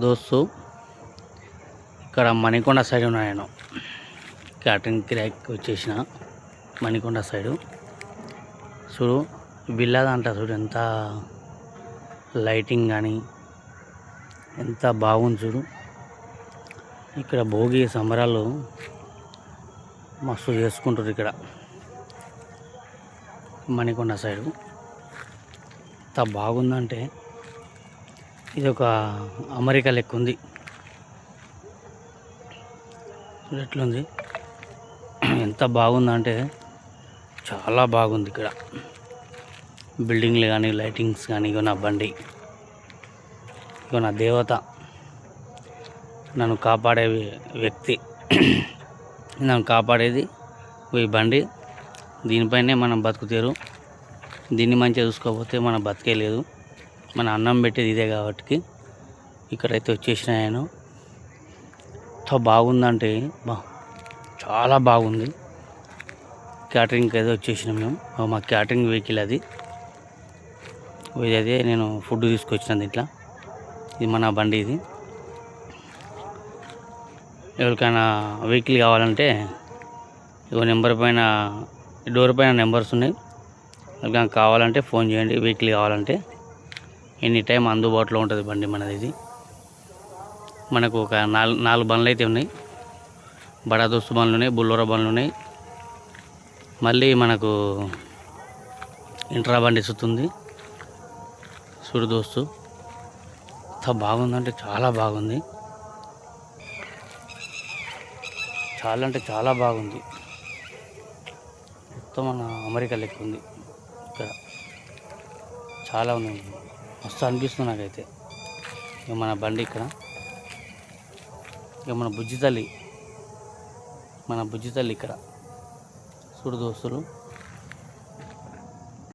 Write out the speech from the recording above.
దోస్తు ఇక్కడ మణికొండ సైడ్ ఉన్నా నేను క్యాటరింగ్ కిరాయికి వచ్చేసిన మణికొండ సైడు చూడు విల్లా దాంట్లో చూడు ఎంత లైటింగ్ కానీ ఎంత బాగుంది చూడు. ఇక్కడ భోగి సంబరాలు మస్తు చేసుకుంటారు ఇక్కడ మణికొండ సైడు. ఎంత బాగుందంటే ఇది ఒక అమెరికా లెక్క ఉంది. ఎట్లుంది, ఎంత బాగుందంటే చాలా బాగుంది. ఇక్కడ బిల్డింగ్లు కానీ లైటింగ్స్ కానీ, ఇగో నా బండి, ఇగో నా దేవత, నన్ను కాపాడే వ్యక్తి, నన్ను కాపాడేది ఈ బండి. దీనిపైనే మనం బతుకుతారు. దీన్ని మంచిగా చూసుకోకపోతే మన బతికే లేదు. మన అన్నం పెట్టేది ఇదే కాబట్టి ఇక్కడైతే వచ్చేసిన నేను. ఎంత బాగుందంటే చాలా బాగుంది. క్యాటరింగ్కి అయితే వచ్చేసినాం మేము. మా క్యాటరింగ్ వెహికల్ అది. ఇదే నేను ఫుడ్ తీసుకొచ్చిన దీంట్లో. ఇది మన బండి. ఇది ఎవరికైనా వెహికల్ కావాలంటే ఇగో నెంబర్ పైన, డోర్ పైన నెంబర్స్ ఉన్నాయి. ఎవరికైనా కావాలంటే ఫోన్ చేయండి. వెహికల్ కావాలంటే ఎనీ టైం అందుబాటులో ఉంటుంది బండి మనది. ఇది మనకు ఒక నాలుగు బండ్లు అయితే ఉన్నాయి. బడా దోస్తు బండ్లు ఉన్నాయి, బుల్లోరా బండ్లు ఉన్నాయి. మళ్ళీ మనకు ఇంట్రా బండి సుతుంది. చూడు దోస్తు, ఎంత బాగుందంటే చాలా బాగుంది. చాలా అంటే చాలా బాగుంది. మొత్తం మన అమెరికా లెక్క ఉంది. ఇక్కడ చాలా ఉంది, మస్తు అనిపిస్తుంది నాకైతే. ఇక మన బండి ఇక్కడ, ఇక మన బుజ్జి తల్లి ఇక్కడ చూడు దోస్తులు.